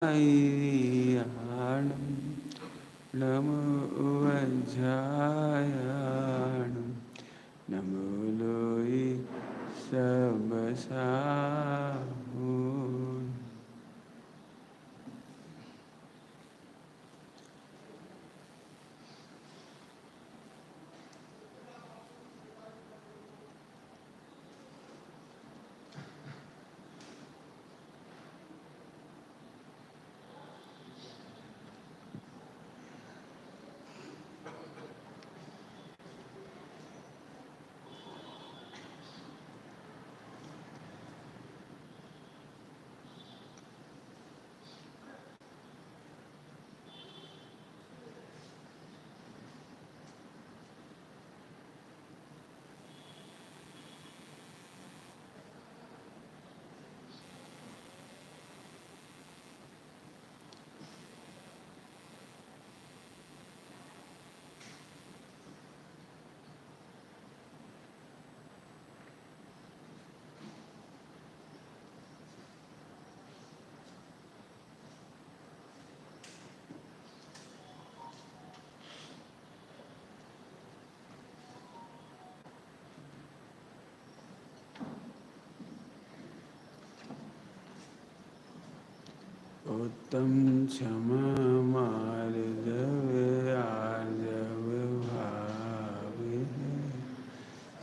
ईयाणं नमो वज्रायाणं नमो लोई सब साहुं। उत्तम क्षमा मार्दव आर्जव भाव है,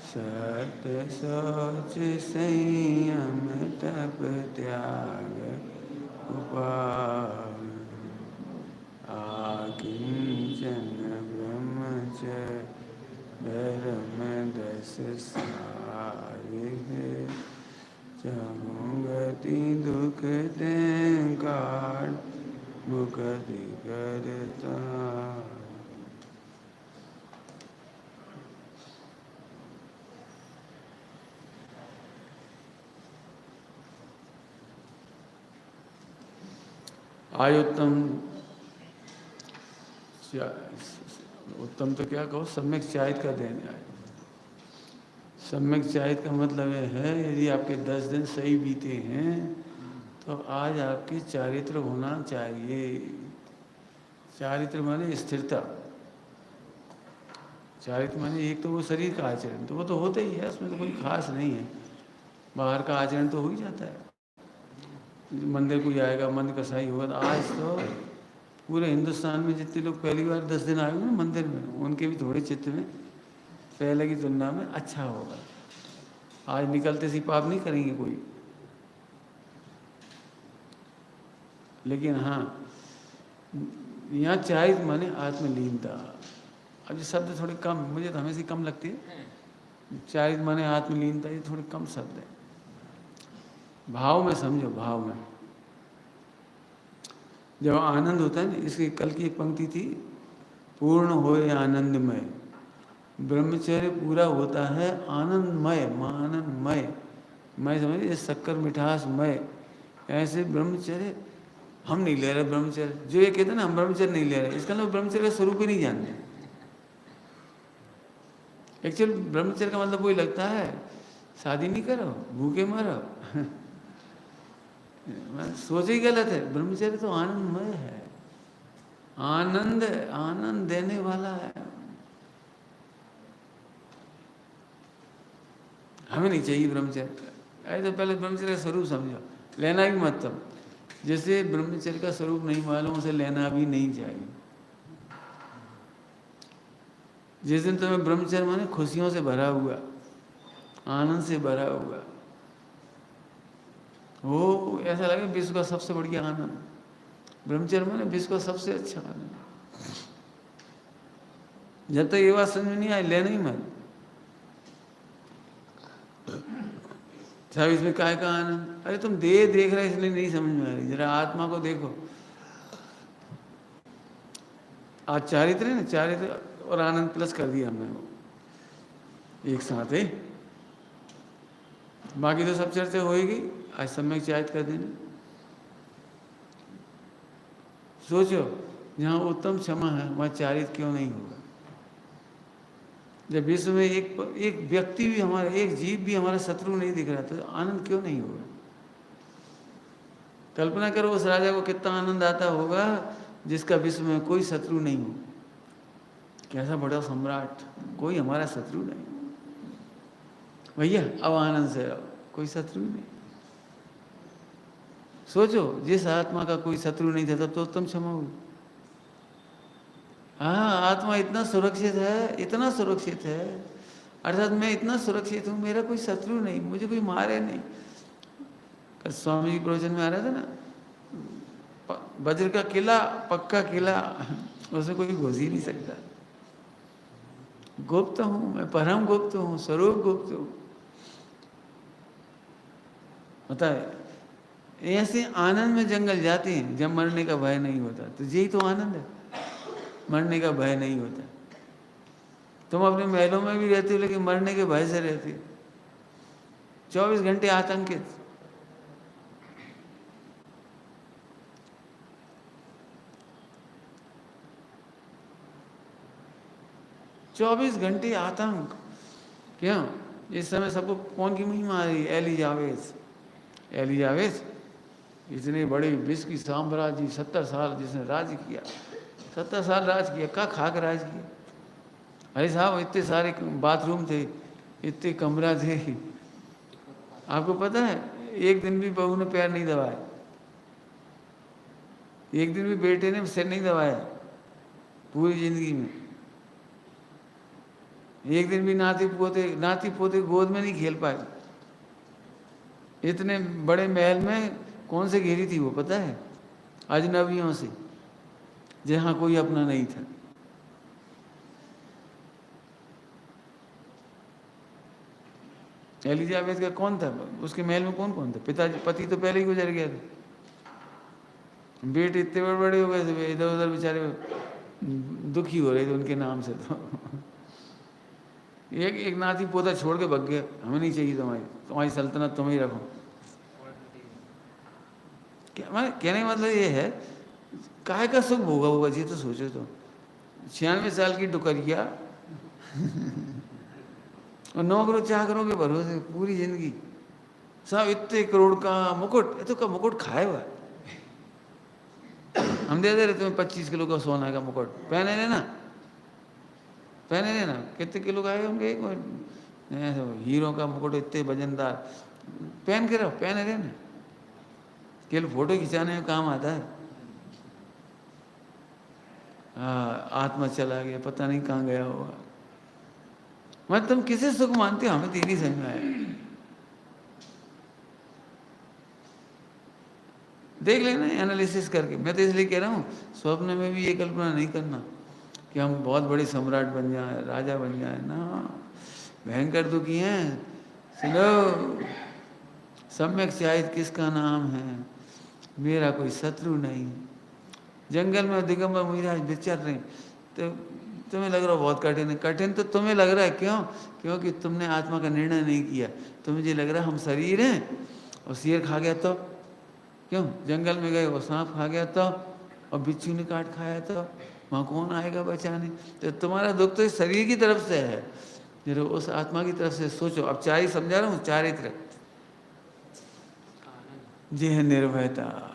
सत्य शौच संयम तप त्याग उपाय, आकिंचन ब्रह्मचर्य धर्म दस साय है, गति दुख त्यंकार मुक्ति करता। आज उत्तम तो क्या कहो, सम्यक चारित का दिन है। सम्यक चारित का मतलब ये है, यदि आपके 10 दिन सही बीते हैं तो आज आपकी चारित्र होना चाहिए। चारित्र माने स्थिरता। चारित्र माने एक तो वो शरीर का आचरण, तो वो तो होता ही है, उसमें तो कोई खास नहीं है। बाहर का आचरण तो हो ही जाता है। मंदिर कोई आएगा, मन कसाई होगा, तो आज तो पूरे हिंदुस्तान में जितने लोग पहली बार 10 दिन आए ना मंदिर में, उनके भी थोड़े चित्त में पहले की तुलना में अच्छा होगा। आज निकलते सी पाप नहीं करेंगे कोई। लेकिन हाँ, यहाँ चारित माने आत्मलीनता। अब ये शब्द थोड़े कम, मुझे तो हमेशा कम लगती है। चारित माने आत्मलीनता, ये थोड़े कम शब्द है। भाव में समझो, भाव में जब आनंद होता है ना, इसकी कल की एक पंक्ति थी, पूर्ण होए आनंदमय। ब्रह्मचर्य पूरा होता है आनंदमय, आनंदमय। मैं समझिए शक्कर मिठास मय, ऐसे ब्रह्मचर्य हम नहीं ले रहे। ब्रह्मचर्य जो ये कहते हैं ना, हम ब्रह्मचर्य नहीं ले रहे, इसका मतलब ब्रह्मचर्य का स्वरूप ही नहीं जानते। एक्चुअल ब्रह्मचर्य का मतलब वही लगता है, शादी नहीं करो, भूखे मरो। सोच ही गलत है। ब्रह्मचर्य तो आनंदमय है, आनंद आनंद देने वाला है। हमें नहीं चाहिए ब्रह्मचर्य। ऐसे पहले ब्रह्मचर्य का स्वरूप समझो, लेना भी मत तब। जैसे ब्रह्मचर्य का स्वरूप नहीं मालूम, उसे लेना भी नहीं चाहिए। जिस दिन तुम्हें ब्रह्मचर्य माने खुशियों से भरा हुआ, आनंद से भरा हुआ वो, ऐसा लगे विश्व का सबसे बढ़िया आनंद। ब्रह्मचर्य माने विश्व का सबसे अच्छा आनंद। जब तक ये बात समझ में नहीं आई, लेना ही मत। साहब इसमें काय का आनंद? अरे तुम देह देख रहे इसलिए नहीं समझ में आ रही, जरा आत्मा को देखो। आज चारित्र है ना, चारित्र और आनंद प्लस कर दिया हमने वो एक साथ है। बाकी तो सब चर्चा होएगी, आज सम्यक चारित कर देना। सोचो, जहाँ उत्तम क्षमा है वहाँ चारित क्यों नहीं होगा? जब विश्व में एक व्यक्ति भी हमारा, एक जीव भी हमारा शत्रु नहीं दिख रहा, तो आनंद क्यों नहीं होगा? कल्पना करो उस राजा को कितना आनंद आता होगा जिसका विश्व में कोई शत्रु नहीं हो। कैसा बड़ा सम्राट, कोई हमारा शत्रु नहीं भैया, अब आनंद से रहो, कोई शत्रु नहीं। सोचो जिस आत्मा का कोई शत्रु नहीं था तब तो तुम क्षमा हुई। हाँ, आत्मा इतना सुरक्षित है, इतना सुरक्षित है, अर्थात मैं इतना सुरक्षित हूँ, मेरा कोई शत्रु नहीं, मुझे कोई मारे नहीं। स्वामी जी प्रवचन में आ रहा था ना, वज्र का किला, पक्का किला, उसमें कोई घुस ही नहीं सकता। गुप्त हूँ मैं, परम गुप्त हूँ, स्वरूप गुप्त हूँ। होता है ऐसे आनंद में जंगल जाते हैं जब मरने का भय नहीं होता। तो यही तो आनंद है, मरने का भय नहीं होता। तुम अपने महलों में भी रहते हो लेकिन मरने के भय से रहते हो, 24 घंटे आतंकित। चौबीस घंटे आतंक। क्यों? इस समय सबको कौन की महिमा आ रही है? एलिजाबेथ। एलिजाबेथ इतने बड़े विश्व की साम्राज्य, 70 साल जिसने राज किया, 70 साल राज किया, का खाक राज किया। अरे साहब इतने सारे बाथरूम थे, इतने कमरा थे, आपको पता है एक दिन भी बहू ने पैर नहीं दबाया, एक दिन भी बेटे ने सिर नहीं दबाया पूरी जिंदगी में, एक दिन भी नाती पोते गोद में नहीं खेल पाए। इतने बड़े महल में कौन से घेरी थी वो पता है? अजनबियों से, जहाँ कोई अपना नहीं था। एलिजाबेथ का कौन था उसके महल में? कौन कौन था? पिताजी, पति तो पहले ही गुजर गया था, बेटे इतने बड़े बड़े हो गए थे, इधर उधर बेचारे दुखी हो रहे थे उनके नाम से। तो एक नाती पोता छोड़ के भग गया, हमें नहीं चाहिए तुम्हारी सल्तनत, तुम ही रखो। क्या मैं कहने का मतलब ये है, काहे का सुख भोगा होगा जी? तो सोचो तो 96 साल की डुकरिया और नौकरों चाकरों के भरोसे पूरी जिंदगी, सब इतने करोड़ का मुकुट, तो का मुकुट खाए हुआ। हम दे दे रहे तुम्हें 25 किलो का सोना का मुकुट, पहने लेना, पहने लेना। कितने किलो का है होंगे? हीरो का मुकुट इतने वजनदार, पहन के रहो, पहने लेना, केवल फोटो खिंचाने में काम आता है। हाँ, आत्मा चला गया, पता नहीं कहाँ गया होगा। मतलब तुम किसे सुख मानते हो? हमें तो नहीं समझ में आया। देख लेना एनालिसिस करके। मैं तो इसलिए कह रहा हूँ स्वप्न में भी ये कल्पना नहीं करना कि हम बहुत बड़े सम्राट बन जाए, राजा बन जाए ना। भयंकर दुखी हैं। सुनो, सम्यक शायद किसका नाम है, मेरा कोई शत्रु नहीं। जंगल में दिगंबर मुनिराज विचर रहे, तो तुम्हें लग रहा है बहुत कठिन है। कठिन तो तुम्हें लग रहा है, क्यों? क्योंकि तुमने आत्मा का निर्णय नहीं किया। तुम्हें ये लग रहा है हम शरीर हैं, और शेर खा गया तो, क्यों? जंगल में गए और सांप खा गया तो, और बिच्छू ने काट खाया तो वहाँ कौन आएगा बचाने? तो तुम्हारा दुख तो शरीर की तरफ से है, जरा उस आत्मा की तरफ से सोचो। अब चार समझा रहा हूँ, चारित्र, ये है निर्भयता।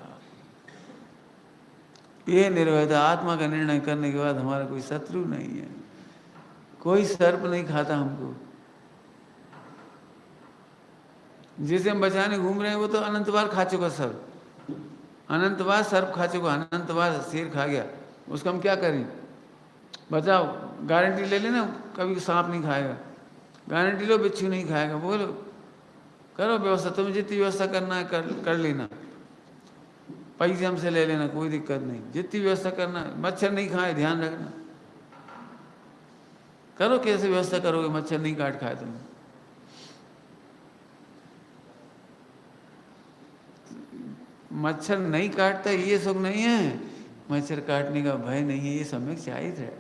ये निर्भयता, आत्मा का निर्णय करने के बाद हमारा कोई शत्रु नहीं है, कोई सर्प नहीं खाता हमको। जिसे हम बचाने घूम रहे हैं वो तो अनंत बार खा चुका सर्प, अनंत बार सर्प खा चुका, अनंत बार शेर खा गया। उसका हम क्या करें? बताओ, गारंटी ले लेना कभी सांप नहीं खाएगा, गारंटी लो बिच्छू नहीं खाएगा। बोलो, करो व्यवस्था, तुम्हें जितनी व्यवस्था करना है कर लेना, पैसे हमसे ले लेना, कोई दिक्कत नहीं। जितनी व्यवस्था करना है, मच्छर नहीं खाए, ध्यान रखना। करो, कैसे व्यवस्था करोगे मच्छर नहीं काट खाए तुम? मच्छर नहीं काटता ये सुख नहीं है, मच्छर काटने का भय नहीं है, ये सम्यक शायद है।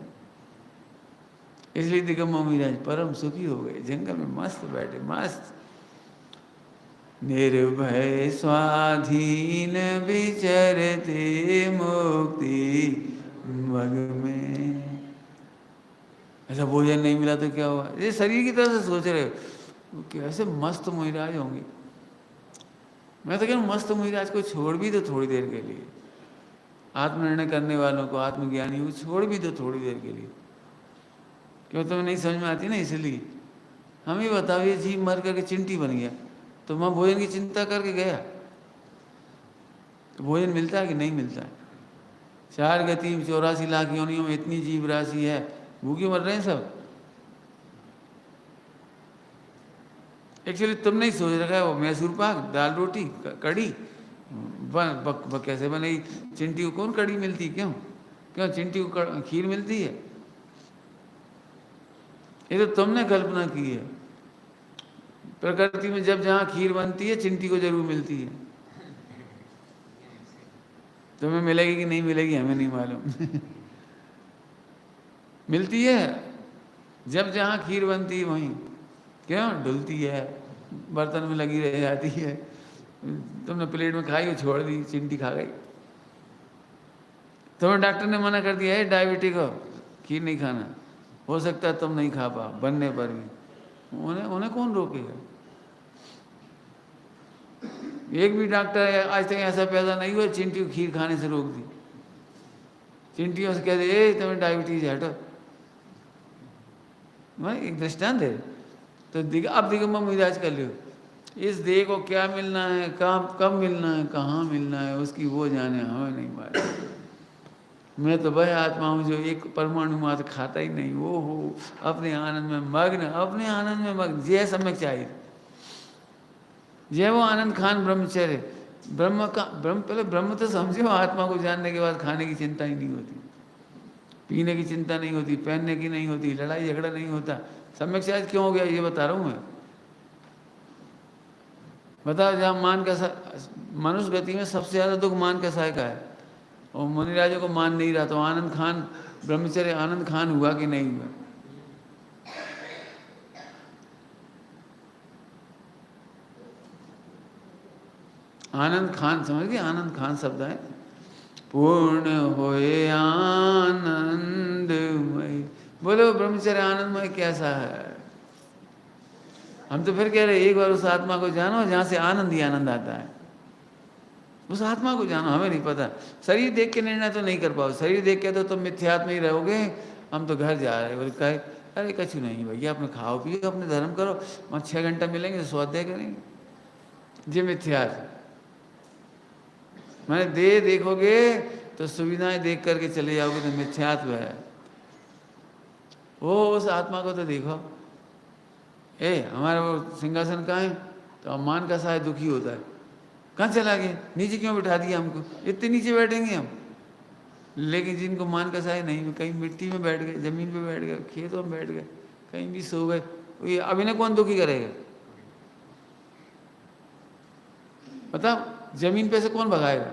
इसलिए दिगंबर मुनिराज परम सुखी हो गए, जंगल में मस्त बैठे, मस्त निर्भय स्वाधीन विचरते मुक्ति मग में। ऐसा भोजन नहीं मिला तो क्या हुआ? ये शरीर की तरह से सोच रहे हो, कैसे मस्त मुनिराज होंगे। मैं तो कह रहा हूँ मस्त मुहिराज को छोड़ भी दो थोड़ी देर के लिए, आत्मनिर्णय करने वालों को, आत्मज्ञानी को छोड़ भी दो थोड़ी देर के लिए। क्यों तुम्हें नहीं समझ में आती ना, इसलिए हम ही बताओ, ये जीव मर करके चिंटी बन गया तो वहाँ भोजन की चिंता करके गया, तो भोजन मिलता है कि नहीं मिलता है? 4 गति 84 लाख योनियों में इतनी जीव राशि है, भूखे मर रहे हैं सब। एक्चुअली तुम नहीं सोच रखा है वो मैसूर पाक, दाल रोटी, कड़ी कैसे बनेगी? चिंटी को कौन कड़ी मिलती? क्यों क्यों चिंटी को खीर मिलती है? ये तो तुमने कल्पना की है। प्रकृति में जब जहाँ खीर बनती है चिंटी को जरूर मिलती है। तुम्हें मिलेगी कि नहीं मिलेगी हमें नहीं मालूम मिलती है। जब जहाँ खीर बनती है वहीं क्यों डुलती है, बर्तन में लगी रह जाती है। तुमने प्लेट में खाई, छोड़ दी, चिंटी खा गई। तुम्हें डॉक्टर ने मना कर दिया है डायबिटिक हो, खीर नहीं खाना। हो सकता है तुम नहीं खा पाओ बनने पर भी, उन्हें कौन रोकेगा? एक भी डॉक्टर आज तक ऐसा पैदा नहीं हुआ चिंटी को खीर खाने से रोक दी। चिंटियों से कह दे ए तुम्हें डायबिटीज है, हटो। मैं एक दृष्टांत है। तो अब दिगंबर मिजाज कर लियो, इस देह को क्या मिलना है, कब मिलना है, कहाँ मिलना है, उसकी वो जाने, हमें नहीं मालूम। मैं तो वह आत्मा हूँ जो एक परमाणु मात्र खाता ही नहीं, वो हो अपने आनंद में मग्न, अपने आनंद में मग्न। जय सम्यक चाहिए, जय वो आनंद खान ब्रह्मचर्य। पहले ब्रह्म तो समझो, आत्मा को जानने के बाद खाने की चिंता ही नहीं होती, पीने की चिंता नहीं होती, पहनने की नहीं होती, लड़ाई झगड़ा नहीं होता। सम्यक शायद क्यों हो गया ये बता रहा हूँ मैं। बताओ, जहाँ मान का मनुष्य गति में सबसे ज़्यादा दुख मान का सहाय का है, और मुनिराजों को मान नहीं रहा, तो आनंद खान ब्रह्मचर्य आनंद खान हुआ कि नहीं हुआ? आनंद खान समझ गए? आनंद खान शब्द है पूर्ण होए आनंदमय। बोलो ब्रह्मचर्य आनंदमय कैसा है? हम तो फिर कह रहे एक बार उस आत्मा को जानो जहाँ से आनंद ही आनंद आता है। उस आत्मा को जानो, हमें नहीं पता। शरीर देख के निर्णय तो नहीं कर पाओ, शरीर देख के तो तुम मिथ्यात्म ही रहोगे। हम तो घर जा रहे हैं, बोले कहे अरे कछु नहीं भैया, अपने खाओ पियो, अपने धर्म करो, वहाँ 6 घंटा मिलेंगे तो स्वाध्याय करेंगे। ये मिथ्यात्म। मैंने दे देखोगे तो सुविधाएं देख करके चले जाओगे तो मिथ्यात्व है। वो उस आत्मा को तो देखो। हमारा वो सिंहासन कहाँ है? तो मान का सहाय दुखी होता है, कहाँ चला गया, नीचे क्यों बिठा दिया हमको, इतने नीचे बैठेंगे हम। लेकिन जिनको मान का सहाय नहीं, कहीं मिट्टी में बैठ गए, जमीन पे बैठ गए, खेतों में बैठ गए, कहीं भी सो गए, ये अब इन्हें कौन दुखी करेगा? बताओ, जमीन पे से कौन भगाएगा?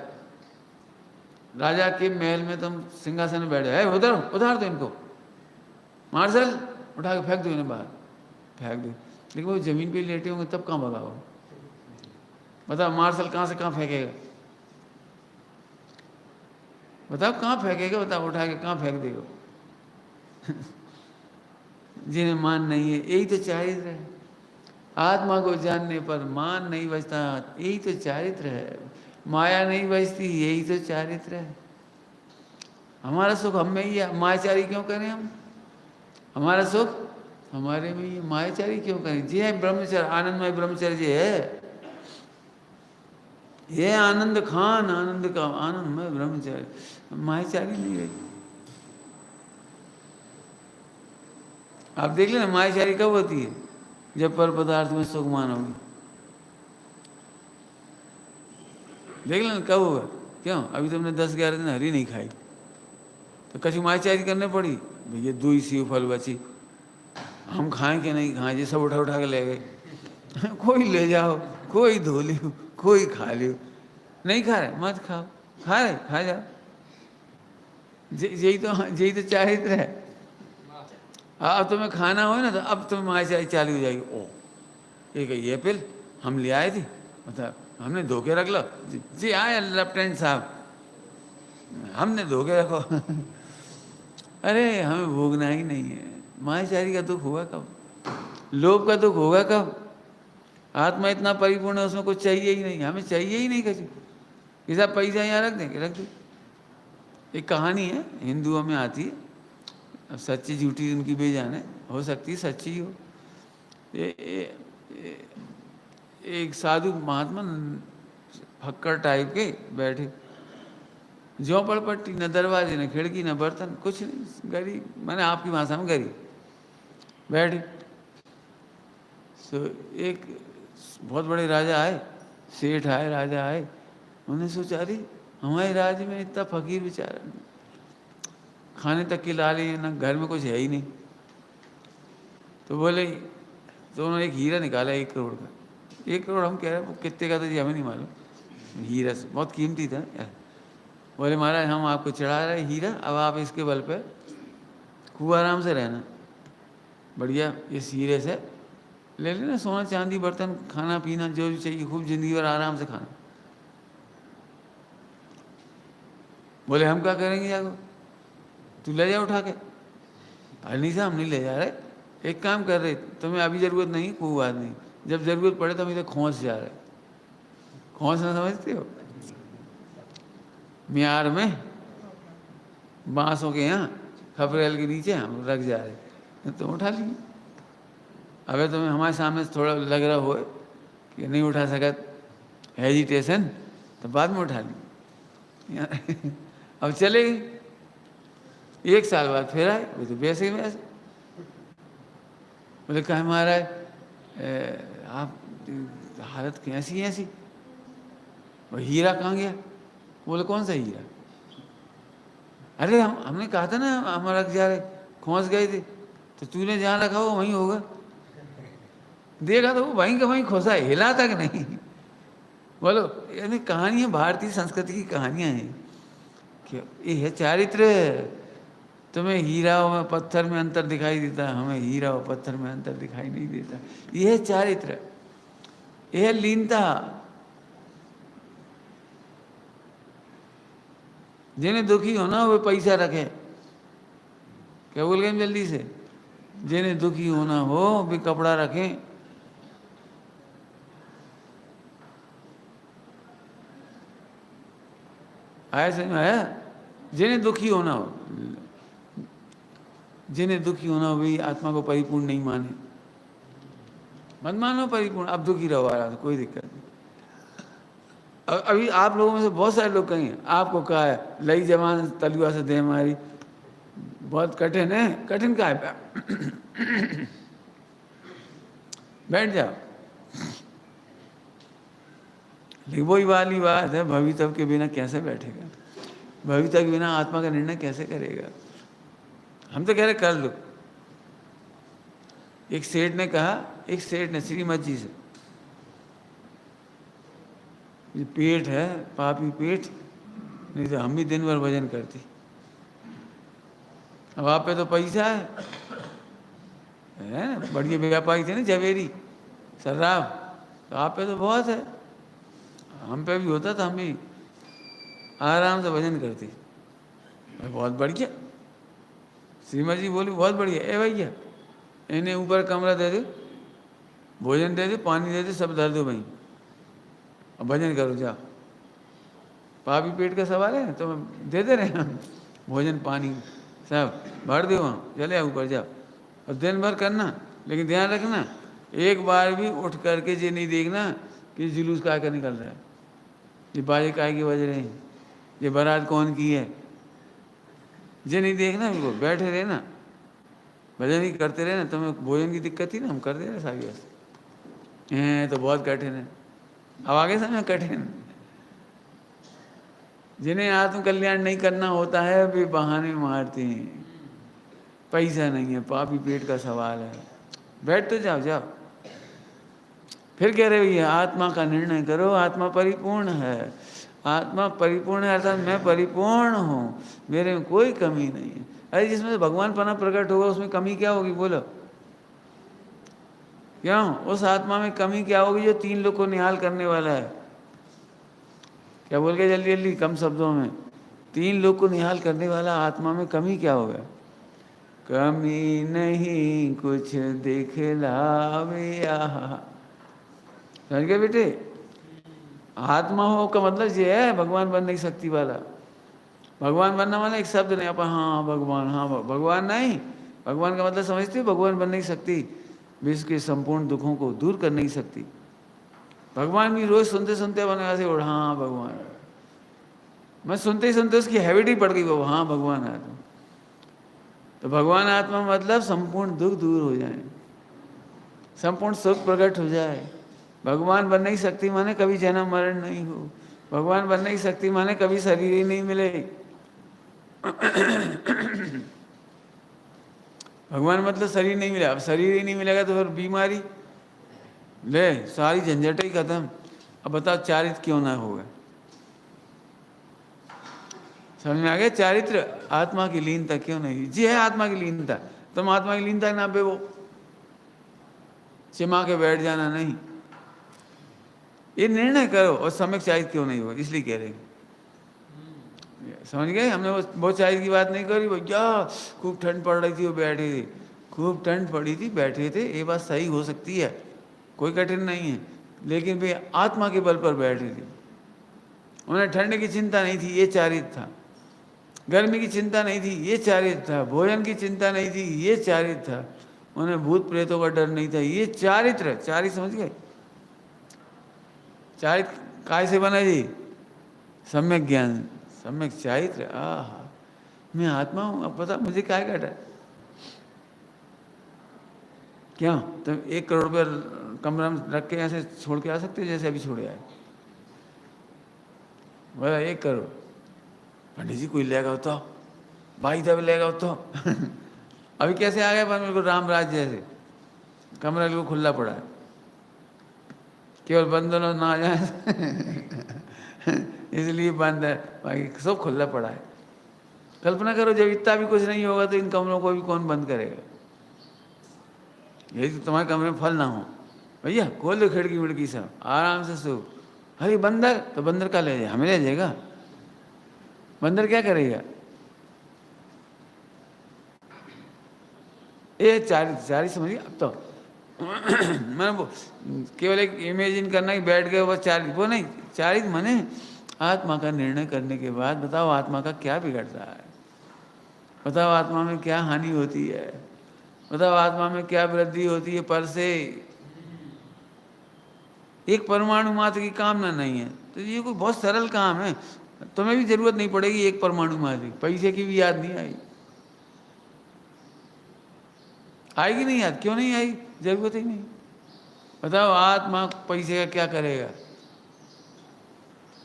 राजा के महल में तुम सिंहासन में बैठे, है उधर उतार दो इनको, मार्शल उठा के फेंक दो इन्हें बाहर, फेंक दो। लेकिन वो जमीन पे लेटे होंगे तब कहाँ भगाओ? बताओ, मार्शल कहाँ से कहाँ फेंकेगा? बताओ कहाँ फेंकेगा? बताओ, उठा के कहाँ फेंक देगा? जिन्हें मान नहीं है, यही तो चारित्र है। आत्मा को जानने पर मान नहीं बचता, यही तो चारित्र है। माया नहीं बचती, यही तो चारित्र है। हमारा सुख हम में ही है, मायाचारी क्यों करें हम? हमारा सुख हमारे में ही, मायाचारी क्यों करें? जी है ब्रह्मचर्य, आनंदमय ब्रह्मचर्य जी है। ये आनंद खान, आनंद का आनंदमय ब्रह्मचर्य, मायाचारी नहीं रही। आप देख लेना मायाचारी कब होती है? जब पर पदार्थ में सुख मानोगे। देख लेना कब होगा। क्यों? अभी तुमने 10-11 दिन हरी नहीं खाई तो कछु मायाचारी करने पड़ी, भैया 2 सेव फल बची, हम खाएं कि नहीं खाएं, ये सब उठा उठा के ले गए। कोई ले जाओ, कोई धो लियो, कोई खा लियो। नहीं खा रहे मत खाओ, खा रहे खा जाओ। यही तो चारित्र है। अब तुम्हें खाना हो ना तो अब तुम्हें मायाचारी चालू हो जाएगी। ओ एक ये पिल हम ले आए थे, मतलब हमने धो के रख लो। जी आए लेफ्टिनेंट साहब, हमने धो के रखो। अरे हमें भोगना ही नहीं है। मायाचारी का दुख होगा कब? लोभ का दुख होगा कब? आत्मा इतना परिपूर्ण है, उसमें कुछ चाहिए ही नहीं, हमें चाहिए ही नहीं कुछ। ये सब पैसा यहाँ रख देंगे, रख दे। एक कहानी है, हिंदुओं में आती है, अब सच्ची झूठी उनकी बेजान है, हो सकती है सच्ची हो। एक साधु महात्मा फक्कर टाइप के बैठे, झोंपड़ पट्टी, न दरवाजे न खिड़की न बर्तन, कुछ नहीं, गरीब, मैंने आपकी भाषा में गरीब बैठे। तो एक बहुत बड़े राजा आए, सेठ आए, राजा आए, उन्हें सोचा अरे हमारे राज्य में इतना फकीर बेचारा, खाने तक की लाले हैं ना, घर में कुछ है ही नहीं। तो बोले, तो उन्होंने एक हीरा निकाला 1 करोड़ का। 1 करोड़ हम कह रहे हैं कितने का था जी, हमें नहीं मालूम, हीरा से बहुत कीमती था यार। बोले महाराज हम आपको चढ़ा रहे हैं हीरा, अब आप इसके बल पे खूब आराम से रहना, बढ़िया इस हीरे से ले लेना सोना चांदी बर्तन, खाना पीना जो भी चाहिए, खूब जिंदगी भर आराम से खाना। बोले हम क्या करेंगे जाको, तू ले जा उठा के। अरे नहीं साहब, हम नहीं ले जा रहे, एक काम कर रहे, तुम्हें अभी ज़रूरत नहीं, कोई बात नहीं, जब ज़रूरत पड़े तो हम इधर खोंस जा रहे। खोंसना समझते हो? म्यार में बांसों के यहाँ खपरेल के नीचे हम रख जा रहे, तो उठा लिए। अबे तुम्हें हमारे सामने थोड़ा लग रहा हो कि नहीं उठा सका, हेजिटेशन, तो बाद में उठा ली। अब चले गए, 1 साल बाद फिर आए, वो तो वैसे ही वैसे। बोले कहा महाराज आप हालत कैसी ऐसी, वो हीरा कहाँ गया? बोले कौन सा हीरा? अरे हमने कहा था ना हम रख जा रहे, खोंस गए थे, तो तूने जहाँ रखा वो वहीं होगा। देखा तो वो वहीं का वहीं खोसा है, हिला तक नहीं। बोलो यानी कहानियाँ, भारतीय संस्कृति की कहानियाँ हैं कि ये है चारित्र। तुम्हें हीरा और पत्थर में अंतर दिखाई देता है, हमें हीरा और पत्थर में अंतर दिखाई नहीं देता। यह है चारित्र, यह है लीनता। जिन्हें दुखी होना वे पैसा रखे, क्या बोल गए जल्दी से, जिन्हें दुखी होना हो वे कपड़ा रखें। आया समझ में आया? जिन्हें दुखी होना हो, जिन्हें दुखी होना हो वे आत्मा को परिपूर्ण नहीं माने। मत मानो परिपूर्ण, अब दुखी रहो आराम से, कोई दिक्कत नहीं। अभी आप लोगों में से बहुत सारे लोग कहेंगे आपको कहा है लई जवान तलुआ से दे मारी, बहुत कठिन है। कठिन का है? बैठ जाओ। लेकिन वही वाली बात है, भवितव्य के बिना कैसे बैठेगा, भवितव्य के बिना आत्मा का निर्णय कैसे करेगा? हम तो कह रहे कर लो। एक सेठ ने कहा, एक सेठ ने श्रीमत जी से, ये पेट है पापी पेट, नहीं तो हम भी दिन भर भजन करती। अब आप पे तो पैसा है ना, बढ़िया व्यापारी थे ना झवेरी सर्राफ, तो आप पे तो बहुत है, हम पे भी होता था, हम भी आराम से भजन करती। बहुत बढ़िया। श्रीमती जी बोली बहुत बढ़िया। ए भैया इन्हें ऊपर कमरा दे दे, भोजन दे दे, पानी दे दे, सब धर दो भाई, अब भजन करो जाओ। पापी पेट का सवाल है तो दे दे रहे हम, भोजन पानी सब भर दो, वहाँ चले ऊपर जाओ और दिन भर करना। लेकिन ध्यान रखना एक बार भी उठ करके ये नहीं देखना कि जुलूस काय का निकल रहा है, ये बाजे काय की बज रहे हैं, ये बारात कौन की है, ये नहीं देखना। बिल्कुल बैठे रहना, भजन ही करते रहना। तुम्हें भोजन की दिक्कत थी ना, हम कर दे रहे सारी वैसे। तो बहुत कठिन है, अब आगे समय कठिन। जिन्हें आत्मकल्याण नहीं करना होता है वे बहाने मारते हैं, पैसा नहीं है, पापी पेट का सवाल है, बैठ तो जाओ जाओ। फिर कह रहे भैया आत्मा का निर्णय करो, आत्मा परिपूर्ण है, आत्मा परिपूर्ण है अर्थात मैं परिपूर्ण हूँ, मेरे में कोई कमी नहीं है। अरे जिसमें से भगवान पना प्रकट होगा उसमें कमी क्या होगी बोलो? क्यों? उस आत्मा में कमी क्या होगी जो 3 लोग को निहाल करने वाला है? क्या बोल गए जल्दी जल्दी कम शब्दों में? 3 लोग को निहाल करने वाला आत्मा में कमी क्या होगा? कमी नहीं कुछ दिखलावे। समझ गए बेटे? आत्मा हो का मतलब ये है भगवान बनने की शक्ति वाला। भगवान बनना वाला एक शब्द नहीं अपन, हाँ भगवान, हाँ भगवान नहीं। भगवान का मतलब समझते हो? भगवान बनने की शक्ति, विश्व के संपूर्ण दुखों को दूर करने की शक्ति। भगवान भी रोज सुनते सुनते बने से उड़, हाँ भगवान, मैं सुनते ही सुनते उसकी हैबिट ही पड़ गई वो, हाँ भगवान आत्मा। तो भगवान आत्मा मतलब संपूर्ण दुख दूर हो जाए, संपूर्ण सुख प्रकट हो जाए। भगवान बनने की शक्ति माने कभी जन्म मरण नहीं हो। भगवान बनने की शक्ति माने कभी शरीर ही नहीं मिले। भगवान मतलब शरीर नहीं मिला। अब शरीर ही नहीं मिलेगा तो फिर बीमारी ले, सारी झंझट ही खत्म। अब बताओ चारित्र क्यों ना होगा? समझ में आ गया? चारित्र आत्मा की लीनता क्यों नहीं? जी है आत्मा की लीनता। तुम आत्मा की लीनता ना पे वो चिमा के बैठ जाना नहीं, ये निर्णय करो। और सम्यक चारित्र क्यों नहीं हो, इसलिए कह रहे हैं। समझ गए? हमने वो चारित्र की बात नहीं करी भैया। खूब ठंड पड़ रही थी, वो बैठे थे, खूब ठंड पड़ी थी, बैठे थे। ये बात सही हो सकती है, कोई कठिन नहीं है, लेकिन वे आत्मा के बल पर बैठे थे। उन्हें ठंड की चिंता नहीं थी, ये चारित्र था। गर्मी की चिंता नहीं थी, ये चारित्र था। भोजन की चिंता नहीं थी, ये चारित्र था। उन्हें भूत प्रेतों का डर नहीं था, ये चारित्र। चारित्र समझ गए? चारित्र काय से बना जी? सम्यक ज्ञान, सम्यक चारित्र। आह, मैं आत्मा हूँ। अब पता मुझे क्या घटा है? क्या तुम 1 करोड़ रुपये कमरा में रख के ऐसे छोड़ के आ सकते हो जैसे अभी छोड़े आए? बोला 1 करोड़, पंडित जी कोई लेगा तो भाई तब लेगा तो अभी कैसे आ गए पर मेरे को रामराज जैसे कमरा बिल्कुल खुला पड़ा है, केवल बंधनों ना आ जाए इसलिए बंद है, बाकी सब खुला पड़ा है। कल्पना करो जब इतना भी कुछ नहीं होगा तो इन कमरों को भी कौन बंद करेगा? यही तो तुम्हारे कमरे में फल ना हो, भैया खोल दो खिड़की विड़की सब, आराम से सो। अरे बंदर, तो बंदर का ले जाए, हमें ले जाएगा? बंदर क्या करेगा? ये चारी समझिए। अब तो मैंने वो केवल एक इमेजिन करना कि बैठ गए बस चारित्र, वो नहीं। चारित्र माने आत्मा का निर्णय करने के बाद बताओ आत्मा का क्या बिगड़ता है, बताओ आत्मा में क्या हानि होती है, बताओ आत्मा में क्या वृद्धि होती है। पर से एक परमाणु मात्र की कामना नहीं है, तो ये कोई बहुत सरल काम है। तुम्हें भी जरूरत नहीं पड़ेगी एक परमाणु मात्र, पैसे की भी याद नहीं आई, आएगी नहीं याद। क्यों नहीं आई? जरूरत ही नहीं। बताओ आत्मा पैसे का क्या करेगा?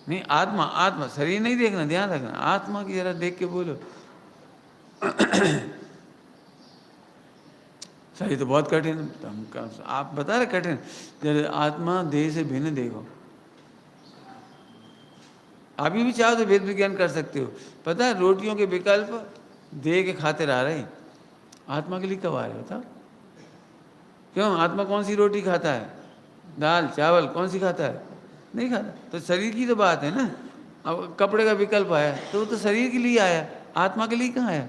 नहीं, आत्मा, आत्मा शरीर नहीं देखना, ध्यान रखना। आत्मा की जरा देख के बोलो। सही तो बहुत कठिन है, तो हम आप बता रहे कठिन। जरा आत्मा देह से भिन्न देखो। अभी भी चाहो तो वेद विज्ञान कर सकते हो। पता है रोटियों के विकल्प देह के खातिर आ रहे हैं, आत्मा के लिए कब आ रहे होता? क्यों? आत्मा कौन सी रोटी खाता है? दाल चावल कौन सी खाता है? नहीं खाता। तो शरीर की तो बात है ना। अब कपड़े का विकल्प आया तो वो तो शरीर के लिए आया, आत्मा के लिए कहाँ आया?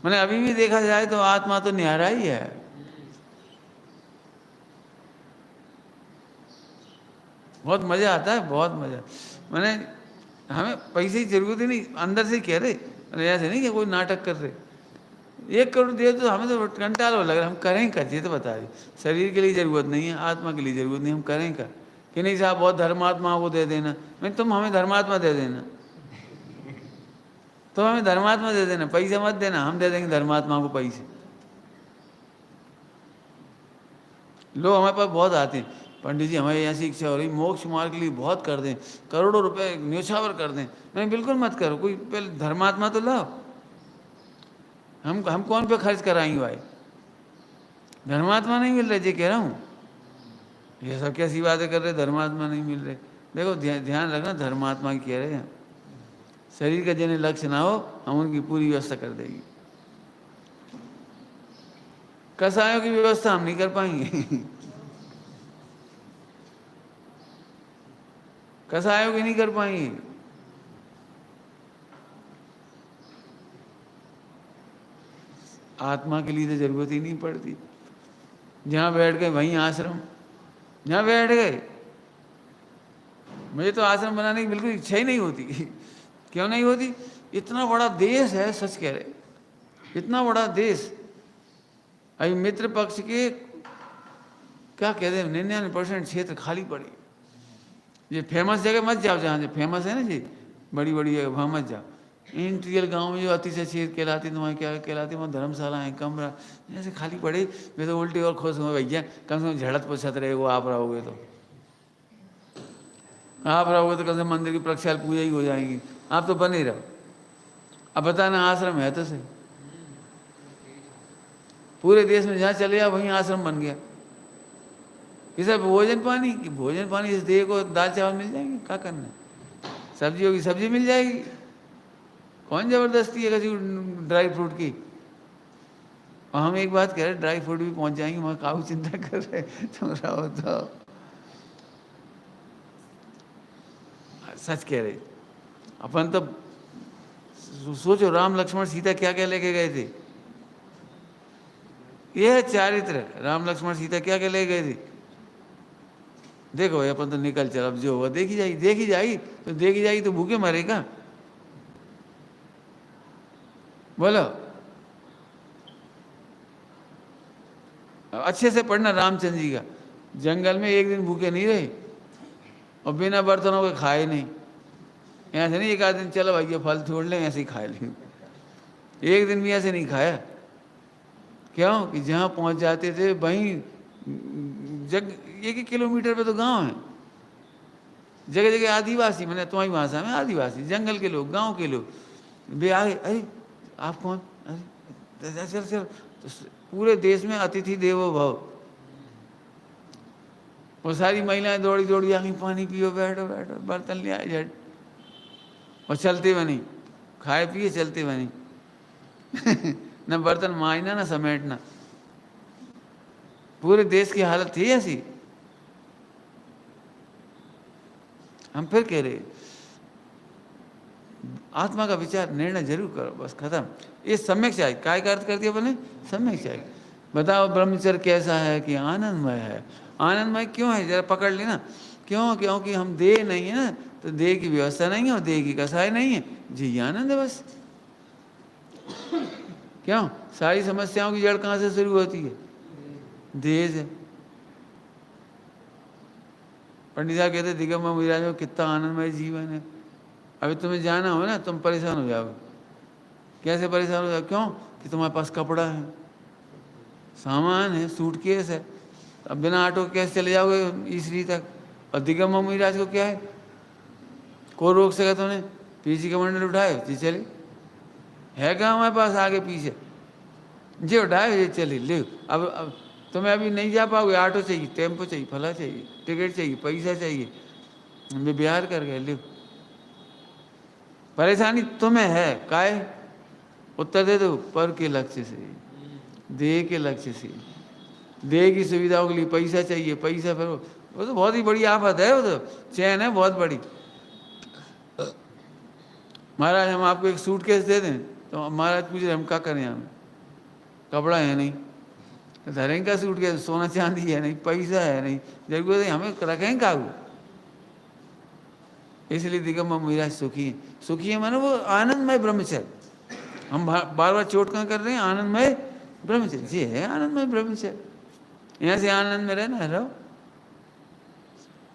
मैंने अभी भी देखा जाए तो आत्मा तो न्यारा ही है। बहुत मजा आता है, बहुत मजा। मैंने हमें पैसे की जरूरत ही नहीं, अंदर से ही कह रहे, अरे ऐसे नहीं कि कोई नाटक कर रहे। 1 करोड़ दे तो हमें तो कंटाल हो लग रहा, हम करें कर? ये तो बता रही शरीर के लिए जरूरत नहीं है, आत्मा के लिए जरूरत नहीं, हम करें कर? कि नहीं साहब बहुत धर्मात्मा वो दे देना। नहीं, तुम हमें धर्मात्मा दे देना, तो हमें धर्मात्मा दे देना, पैसे मत देना, हम दे देंगे धर्मात्मा को पैसे। लोग हमारे पास बहुत आते हैं, पंडित जी हमारी ऐसी इच्छा हो रही मोक्ष मार्ग के लिए बहुत कर दें, करोड़ों रुपए न्योछावर कर दें। नहीं, बिल्कुल मत करो, कोई पहले धर्मात्मा तो लाओ। हम कौन पे खर्च कराएंगे भाई? धर्मात्मा नहीं मिल रहे, जी कह रहा हूँ। ये सब कैसी बातें कर रहे, धर्मात्मा नहीं मिल रहे? देखो ध्यान रखना, धर्मात्मा की कह रहे हैं। शरीर का जिन्हें लक्ष्य ना हो हम उनकी पूरी व्यवस्था कर देंगे। कसायों की व्यवस्था हम नहीं कर पाएंगे कसायों की नहीं कर पाएंगे। आत्मा के लिए तो जरूरत ही नहीं पड़ती। जहाँ बैठ गए वहीं आश्रम, जहाँ बैठ गए मुझे तो आश्रम बनाने की बिल्कुल इच्छा ही नहीं होती। क्यों नहीं होती? इतना बड़ा देश है, सच कह रहे, इतना बड़ा देश। अभी मित्र पक्ष के क्या कहते हैं 99% क्षेत्र खाली पड़े। ये फेमस जगह मत जाओ, जहाँ जो फेमस है ना जी, बड़ी बड़ी जगह, वहाँ मत जाओ। इंटीरियल गांव में जो अतिशय क्षेत्र कहलाती, तुम्हारे क्या कहलाती, वहाँ धर्मशाला है, कमरा ऐसे खाली पड़े। मैं तो उल्टी और खुश हूँ भैया, कम से कम झड़त पुछत रहे वो, आप रहोगे तो, आप रहोगे तो कम से मंदिर की प्रक्षाल पूजा ही हो जाएगी। आप तो बने रहो। अब बताना आश्रम है तो सही, पूरे देश में जहाँ चले जाओ वहीं आश्रम बन गया। कि सब भोजन पानी, कि भोजन पानी इस देह को दाल चावल मिल जाएंगे, क्या करना है, सब्जी होगी सब्जी मिल जाएगी, कौन ज़बरदस्ती है किसी ड्राई फ्रूट की। और हम एक बात कह रहे, ड्राई फ्रूट भी पहुंच जाएंगे, वहाँ काहू चिंता कर रहे, तुम रहो तो। सच कह रहे, अपन तो सोचो राम लक्ष्मण सीता क्या क्या लेके गए थे। यह चारित्र, राम लक्ष्मण सीता क्या क्या ले गए थे। देखो अपन तो निकल चल, अब जो हुआ देखी जाएगी, देखी जाएगी तो देखी जाएगी, तो भूखे मरेगा। बोलो, अच्छे से पढ़ना रामचंद्र जी का। जंगल में एक दिन भूखे नहीं रहे और बिना बर्तनों के खाए नहीं। ऐसे नहीं एक आध दिन चलो भाई ये फल छोड़ लें, ऐसे ही खा लें, एक दिन भी ऐसे नहीं खाया। क्यों? कि जहाँ पहुँच जाते थे वहीं जग 1-1 किलोमीटर पे तो गांव है, जगह जगह आदिवासी, मैंने तुम्हारी भाषा में आदिवासी, जंगल के लोग, गांव के लोग वे आए। अरे आप कौन? अरे चल चल, तो पूरे देश में अतिथि देवो भव। वो सारी महिलाएं दौड़ी दौड़ी आ गई, पानी पियो, बैठो बैठो, बर्तन ले आए झट, और चलते बनी, खाए पिए चलते बनी। न बर्तन मांजना न समेटना। पूरे देश की हालत थी ऐसी। हम फिर कह रहे आत्मा का विचार निर्णय जरूर करो, बस खत्म। ये सम्यक चाहिए, काय का अर्थ कर दिया बने, सम्यक चाहिए। बताओ ब्रह्मचर्य कैसा है? कि आनंदमय है। आनंदमय क्यों है? जरा पकड़ लेना। क्यों? क्योंकि हम देह नहीं है ना, तो देह की व्यवस्था नहीं है और देह की कसाई नहीं है जी, आनंद है बस। क्यों? सारी समस्याओं की जड़ कहाँ से शुरू होती है? देह से। पंडित साहब कहते दिगंबर महाराज में कितना आनंदमय जीवन है। अभी तुम्हें जाना हो ना, तुम परेशान हो जाओगे। कैसे परेशान हो जाओगे? क्यों? कि तुम्हारे पास कपड़ा है, सामान है, सूटकेस है। अब बिना ऑटो के कैसे चले जाओगे ईसरी तक? और दिगंबर महाराज को क्या है, को रोक सका तुमने? पीछे कमंडल उठाए जी चले, है क्या हमारे पास आगे पीछे, जे उठाए ये चले ले। अब तुम्हें अभी नहीं जा पाओगे, ऑटो चाहिए, टेम्पो चाहिए, फला चाहिए, टिकट चाहिए, पैसा चाहिए, वे बिहार कर गए ले। परेशानी तुम्हें है, काय? उत्तर दे दो, पर के लक्ष्य से, देह के लक्ष्य से। देह की सुविधाओं के लिए पैसा चाहिए, पैसा फिर वो तो बहुत ही बड़ी आफत है, वो तो चैन है बहुत बड़ी। महाराज हम आपको एक सूटकेस दे दें, तो महाराज पूछ रहे हम क्या करें, हमें कपड़ा है नहीं, धरेंगे का सूटकेस, सोना चांदी है नहीं, पैसा है नहीं, जरूरत है हमें रखेंगे काबू। इसलिए दिगंबर महाराज सुखी है। सुखी है मानो वो आनंदमय ब्रह्मचर्य। हम बार बार चोट कहाँ कर रहे हैं? आनंदमय ब्रह्मचर्य जी है, आनंदमय ब्रह्मचर्य। यहाँ से आनंद में रहना, रहो।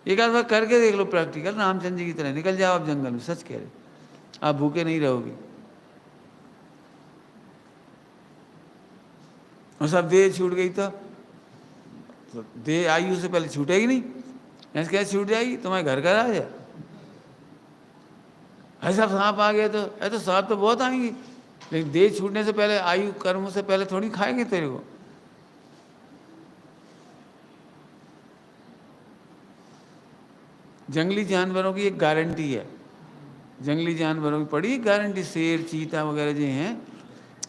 एक आध बार करके देख लो प्रैक्टिकल, रामचंद्र जी की तरह निकल जाओ आप जंगल में। सच कह रहे, आप भूखे नहीं रहोगे। और सब देह छूट गई तो देह आयु से पहले छूटेगी नहीं, ऐसे कैसे छूट जाएगी? तुम्हारे घर का राज है। ऐसा सांप आ गया तो ऐसा सांप तो बहुत आएंगे, लेकिन देह छूटने से पहले, आयु कर्म से पहले थोड़ी खाएंगे तेरे को। जंगली जानवरों की एक गारंटी है, जंगली जानवरों की पड़ी गारंटी, शेर चीता वगैरह जो हैं,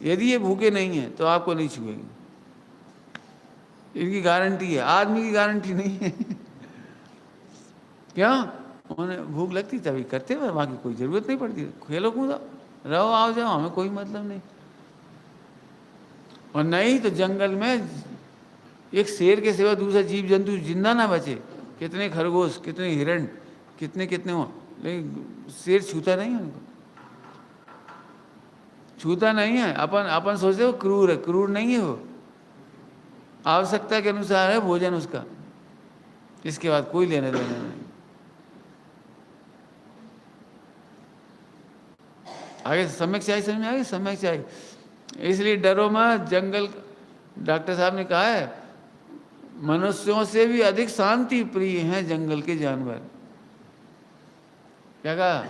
यदि ये भूखे नहीं हैं तो आपको नहीं छुएंगे, इनकी गारंटी है। आदमी की गारंटी नहीं है। क्या? उन्हें भूख लगती तभी करते हैं, बाकी कोई ज़रूरत नहीं पड़ती। खेलो कूदो, रहो आओ जाओ, हमें कोई मतलब नहीं। और नहीं तो जंगल में एक शेर के सिवा दूसरा जीव जंतु जिंदा ना बचे। कितने खरगोश, कितने हिरण, कितने कितने हो, लेकिन शेर छूता नहीं है उनको, छूता नहीं है। अपन अपन सोचते हो क्रूर है, क्रूर नहीं है वो, आवश्यकता के अनुसार है भोजन उसका, इसके बाद कोई लेने देने नहीं। आगे सम्यक चाहिए, समझ में आगे सम्यक चाहिए। इसलिए डरो मत, जंगल, डॉक्टर साहब ने कहा है मनुष्यों से भी अधिक शांति प्रिय हैं जंगल के जानवर। क्या कहा?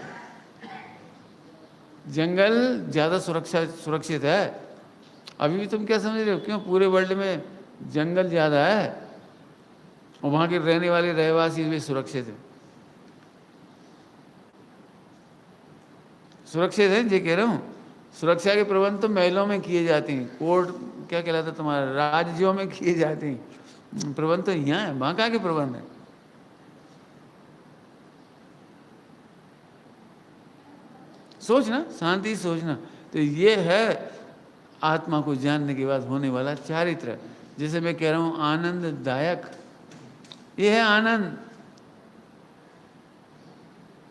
जंगल ज्यादा सुरक्षित है। अभी भी तुम क्या समझ रहे हो, क्यों पूरे वर्ल्ड में जंगल ज्यादा है और वहां के रहने वाले रहवासी भी सुरक्षित है, सुरक्षित है। ये कह रहा हूँ, सुरक्षा के प्रबंध तो महलों में किए जाते हैं, कोर्ट क्या कहलाता है तुम्हारा, राज्यों में किए जाते हैं, प्रबंध तो यहाँ है, वहां कहाँ के प्रबंध है। सोचना, शांति सोचना। तो ये है आत्मा को जानने के बाद होने वाला चारित्र। जैसे मैं कह रहा हूं आनंददायक, ये है आनंद।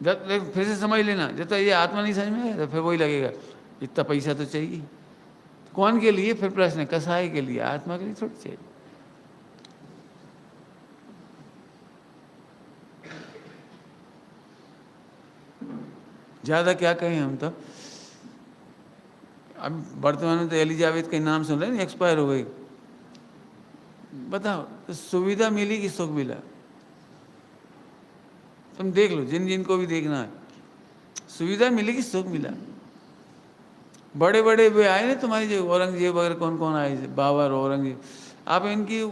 जब फिर से समझ लेना, जब तक ये आत्मा नहीं समझ में आए तो फिर वही लगेगा इतना पैसा तो चाहिए। कौन के लिए? फिर प्रश्न है, कसाई के लिए, आत्मा के लिए थोड़ी चाहिए। ज्यादा क्या कहें हम तो। अब वर्तमान में तो एलिजाबेथ का नाम सुन रहे हैं, एक्सपायर हो गई। बताओ, तो सुविधा मिली कि सुख मिला? तुम देख लो, जिन जिन को भी देखना है, सुविधा मिली कि सुख मिला? बड़े बड़े वे आए ना तुम्हारी, जो औरंगजेब वगैरह कौन कौन आए, बाबर, औरंगजेब, आप इनकी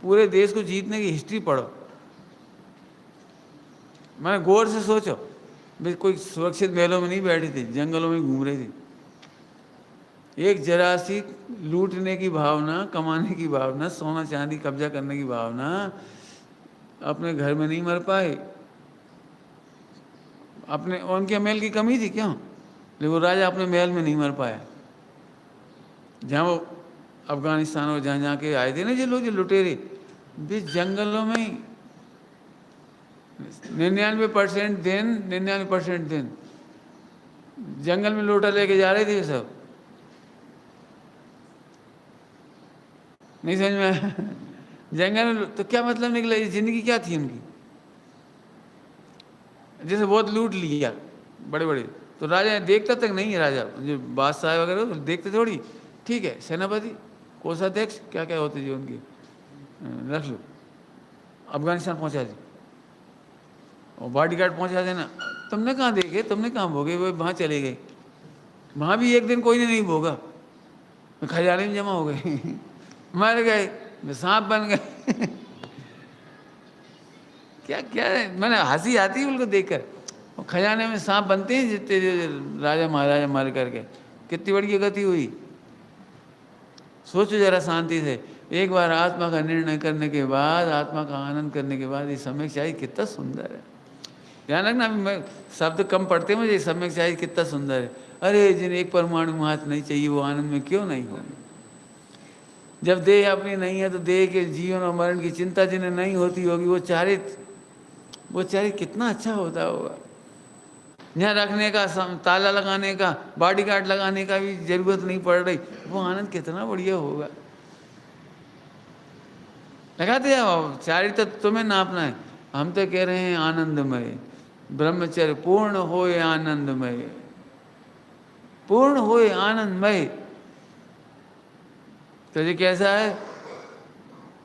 पूरे देश को जीतने की हिस्ट्री पढ़ो, मैंने गौर से सोचो। भाई कोई सुरक्षित महलों में नहीं बैठी थी, जंगलों में घूम रही थी। एक जरा सी लूटने की भावना, कमाने की भावना, सोना चांदी कब्जा करने की भावना, अपने घर में नहीं मर पाए। अपने उनके महल की कमी थी क्यों, लेकिन वो राजा अपने महल में नहीं मर पाया। जहाँ वो अफगानिस्तान और जहाँ जहाँ के आए थे ना जो लोग, जो लुटेरे, भी जंगलों में ही 99% दिन, 99% दिन जंगल में लोटा लेके जा रहे थे सब। नहीं समझ में आया? जंगल में तो क्या मतलब निकला, ये जिंदगी क्या थी उनकी? जैसे बहुत लूट लिया बड़े बड़े, तो राजा देखता तक नहीं है, राजा जो बादशाह वगैरह देखते थोड़ी, ठीक है, सेनापति, कोषाध्यक्ष, क्या क्या होते जी उनके, रख लो, अफगानिस्तान पहुंचा दी और बॉडीगार्ड पहुंचा देना। तुमने कहाँ देखे, तुमने कहाँ भोगे, वो वहाँ चले गए, वहाँ भी एक दिन कोई ने नहीं भोगा, खजाने में जमा हो गए मर गए, सांप बन गए क्या क्या है, मैंने हंसी आती है उनको देखकर। और खजाने में सांप बनते हैं जितने राजा महाराजा मर करके, कितनी बड़ी गति हुई। सोचो जरा शांति से, एक बार आत्मा का निर्णय करने के बाद, आत्मा का आनंद करने के बाद, ये सम्यक चाहिए कितना सुंदर है। ध्यान रखना, मैं शब्द कम पढ़ते हैं मुझे, सम्यक चाहिए कितना सुंदर है। अरे जिन्हें एक परमाणु मात्र नहीं चाहिए, वो आनंद में क्यों नहीं होंगे? जब देह अपनी नहीं है तो देह के जीवन और मरण की चिंता जिन्हें नहीं होती होगी, वो चारित्र कितना अच्छा होता होगा। यहाँ रखने का, ताला लगाने का, बॉडीगार्ड लगाने का भी जरूरत नहीं पड़ रही, वो आनंद कितना बढ़िया होगा। लगाते जाओ, चारित्र तुम्हें नापना है, हम तो कह रहे हैं आनंदमय ब्रह्मचर्य, पूर्ण होए आनंदमय, पूर्ण होए आनंदमय। तो ये कैसा है?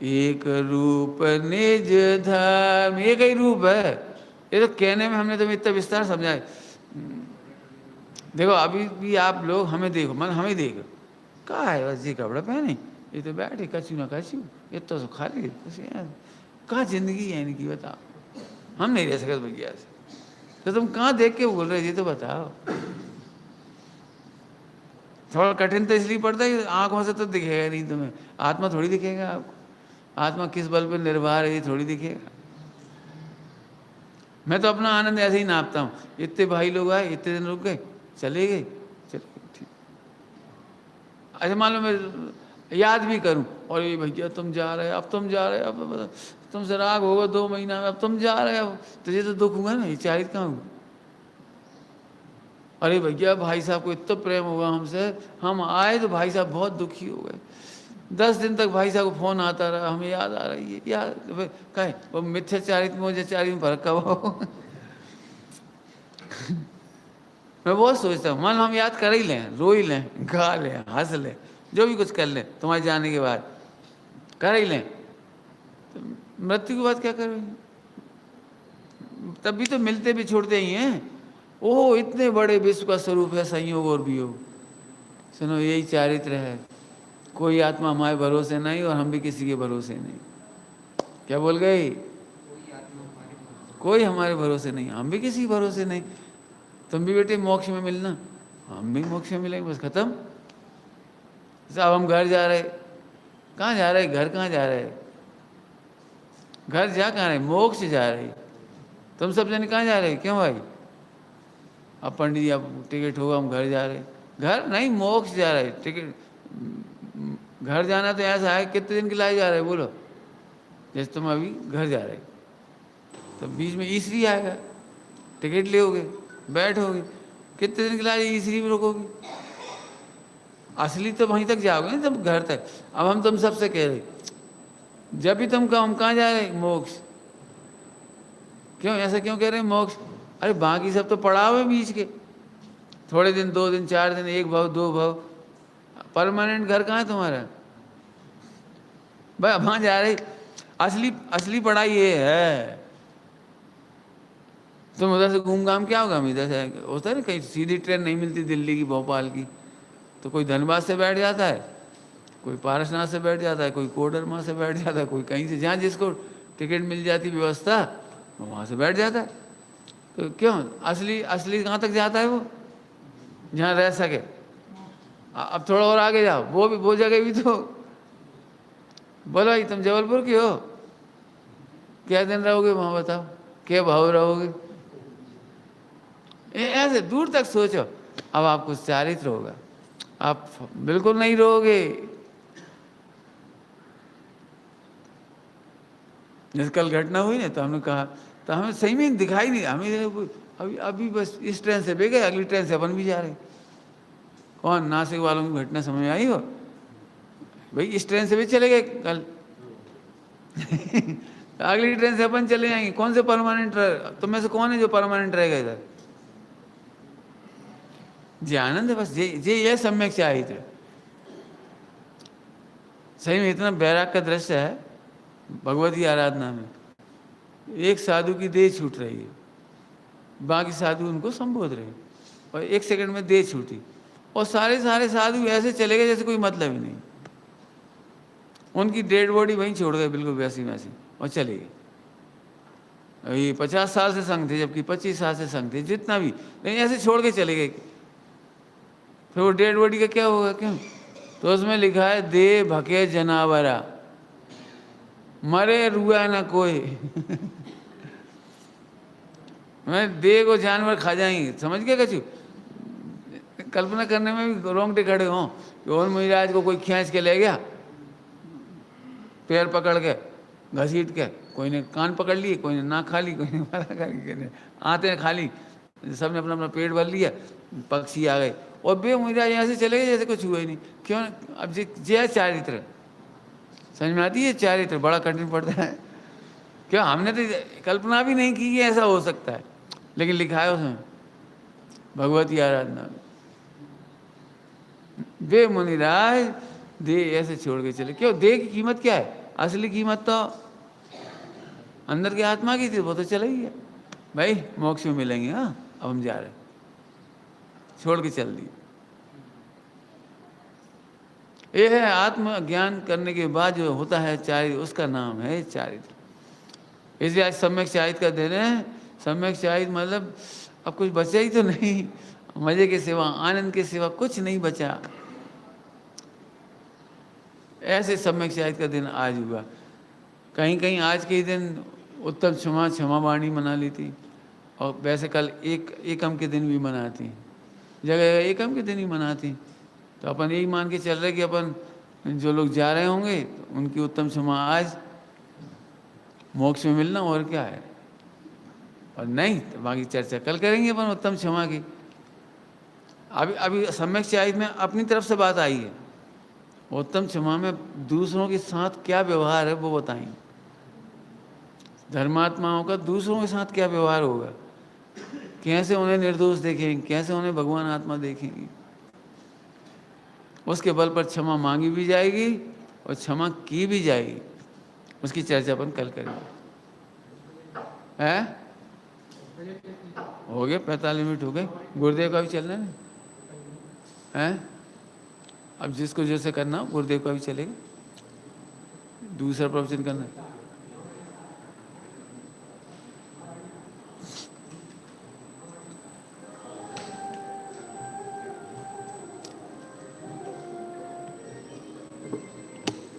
एक रूप निज धर्म, एक ही रूप है। ये तो कहने में हमने तुम्हें इतना विस्तार समझाए। देखो अभी भी आप लोग हमें देखो, मन हमें देखो, कहाँ है बस ये कपड़ा पहने, ये तो बैठे कचू ना कचू, ये तो खाली कहाँ जिंदगी है इनकी, बताओ। हम नहीं रह सकते भैया से, तो तुम कहाँ देख के बोल रहे, ये तो बताओ। थोड़ा कठिन तो इसलिए पड़ता है, आंखों से तो दिखेगा नहीं तुम्हें, आत्मा थोड़ी दिखेगा आपको, आत्मा किस बल पर निर्भर है ये थोड़ी दिखेगा। मैं तो अपना आनंद ऐसे ही नापता हूँ, इतने भाई लोग आए, इतने दिन रुक गए, चले गए, चले ठीक। अच्छा मान लो मैं याद भी करूँ, और ये भैया तुम जा रहे, अब तुम जा रहे, अब तुमसे राग होगा 2 महीना में, अब तुम जा रहे हो तुझे तो दुख हुआ ना, ये चारित कहाँ हुआ? अरे भैया भाई साहब को इतना प्रेम हुआ हमसे, हम आए तो भाई साहब बहुत दुखी हो गए। 10 दिन तक भाई साहब को फोन आता रहा, हमें याद आ रही है यार, कहे वो मिथ्याचारित मोजाचारित में फर्क कब हो? मैं बहुत सोचता हूँ, मन हम याद कर ही लें, रो ही लें, गा लें, हंस लें, जो भी कुछ कर लें तुम्हारे जाने के बाद कर ही लें, तो मृत्यु के बाद क्या करेंगे? तभी तो मिलते भी छोड़ते ही हैं। ओह इतने बड़े विश्व का स्वरूप है संयोग और वियोग। सुनो यही चारित्र है, कोई आत्मा हमारे भरोसे नहीं और हम भी किसी के भरोसे नहीं। क्या बोल गई? कोई हमारे भरोसे नहीं, हम भी किसी के भरोसे नहीं। तुम भी बेटे मोक्ष में मिलना, हम भी मोक्ष में मिलेंगे, बस खत्म। अब हम घर जा रहे, कहाँ जा रहे? घर कहाँ जा रहे? घर जा कहाँ रहे? मोक्ष जा रहे। तुम सब जने कहाँ जा रहे? क्यों भाई? अब पंडित जी अब टिकट होगा, हम घर जा रहे। घर नहीं, मोक्ष जा रहे। टिकट घर जाना तो ऐसा है, कितने दिन के लिए जा रहे बोलो? जैसे तुम अभी घर जा रहे, तो बीच में ईसरी आएगा, टिकट लोगे, बैठोगे, कितने दिन के लिए ईसरी में रुकोगे? असली तो वहीं तक जाओगे ना, तुम घर तक। अब हम तुम सबसे कह रहे, जब भी तुम कहो हम कहाँ जा रहे? मोक्ष। क्यों ऐसा क्यों कह रहे हैं मोक्ष? अरे बाकी सब तो पड़ाव है बीच के, थोड़े दिन, 2 दिन, 4 दिन, 1 भव 2 भव, परमानेंट घर कहाँ है तुम्हारा? भाई वहाँ जा रहे। असली पढ़ाई ये है, तुम उधर से घूम घाम क्या होगा? हम इधर से होता है ना, कहीं सीधी ट्रेन नहीं मिलती दिल्ली की, भोपाल की, तो कोई धनबाद से बैठ जाता है, कोई पारसनाथ से बैठ जाता है, कोई कोडरमा से बैठ जाता है, कोई कहीं से, जहाँ जिसको टिकट मिल जाती व्यवस्था वहाँ से बैठ जाता है। तो क्यों असली कहाँ तक जाता है? वो जहाँ रह सके। अब थोड़ा और आगे जाओ, वो जगह भी तो बोलो भाई, तुम जबलपुर के हो, क्या दिन रहोगे वहाँ बताओ, क्या भाव रहोगे? ऐसे दूर तक सोचो। अब आपको चारित्र होगा, आप बिल्कुल नहीं रहोगे। जैसे कल घटना हुई ना, तो हमने कहा, तो हमें सही में दिखाई नहीं, हमें अभी बस इस ट्रेन से भी गए, अगली ट्रेन से अपन भी जा रहे। कौन? नासिक वालों की घटना समझ में आई हो? भाई इस ट्रेन से भी चले गए कल। अगली ट्रेन से अपन चले जाएंगे। कौन से परमानेंट तुम में से कौन है जो परमानेंट रहेगा इधर? जी आनंद है बस, ये सम्यक चारित्र। सही में इतना बैराग का दृश्य है भगवती आराधना में। एक साधु की देह छूट रही है, बाकी साधु उनको संबोध रहे, और 1 सेकंड में देह छूटी, और सारे साधु ऐसे चले गए जैसे कोई मतलब ही नहीं। उनकी डेड बॉडी वहीं छोड़ गए, बिल्कुल वैसी वैसी, और चले गए। ये 50 साल से संग थे, जबकि 25 साल से संग थे, जितना भी, लेकिन ऐसे छोड़ के चले गए। फिर वो डेड बॉडी का क्या होगा? क्यों? तो उसमें लिखा है, दे भके जनावरा, मरे रुआ ना कोई। मैं दे को जानवर खा जाएंगे, समझ गए कछु? कल्पना करने में भी रोंगटे खड़े हों कि और महाराज को कोई खींच के ले गया, पैर पकड़ के घसीट के, कोई ने कान पकड़ लिए, कोई ने नाक खा ली, कोई ने माथा खा ली, आते हैं खाली, सबने अपना अपना पेट भर लिया, पक्षी आ गए, और बे महाराज यहाँ से चले गए जैसे कुछ हुआ ही नहीं। क्यों? अब जे चारित्र समझ में आती है? चारित्र बड़ा कठिन पड़ता है। क्यों? हमने तो कल्पना भी नहीं की कि ऐसा हो सकता है, लेकिन लिखा है उसमें भगवती आराधना में, बे मुनिराज दे ऐसे छोड़ के चले। क्यों? दे की कीमत क्या है? असली कीमत तो अंदर की आत्मा की थी, वो तो चला ही गया। भाई मोक्ष में मिलेंगे, हाँ अब हम जा रहे, छोड़ के चल दी। ये है आत्मज्ञान करने के बाद जो होता है चारित्र, उसका नाम है चारित्र। इसलिए आज सम्यक चारित्र का दिन है। सम्यक चारित्र मतलब अब कुछ बचा ही तो नहीं, मजे के सिवा, आनंद के सिवा कुछ नहीं बचा। ऐसे सम्यक चारित्र का दिन आज हुआ। कहीं कहीं आज के दिन उत्तम क्षमा वाणी मना ली थी, और वैसे कल एकम के दिन भी मनाती, जगह एकम के दिन ही मनाती। तो अपन यही मान के चल रहे कि अपन जो लोग जा रहे होंगे उनकी उत्तम क्षमा आज मोक्ष में मिलना और क्या है। और नहीं तो बाकी चर्चा कल करेंगे अपन उत्तम क्षमा की। अभी अभी सम्यक चारित्र में अपनी तरफ से बात आई है, उत्तम क्षमा में दूसरों के साथ क्या व्यवहार है वो बताएंगे। धर्मात्माओं का दूसरों के साथ क्या व्यवहार होगा, कैसे उन्हें निर्दोष देखेंगे, कैसे उन्हें भगवान आत्मा देखेंगे, उसके बल पर क्षमा मांगी भी जाएगी और क्षमा की भी जाएगी। उसकी चर्चा अपन कल करेंगे। है हो गए 45 मिनट हो गए। गुरुदेव का भी चलना है। अब जिसको जैसे करना हो गुरुदेव का भी चलेगा। दूसरा प्रवचन करना है।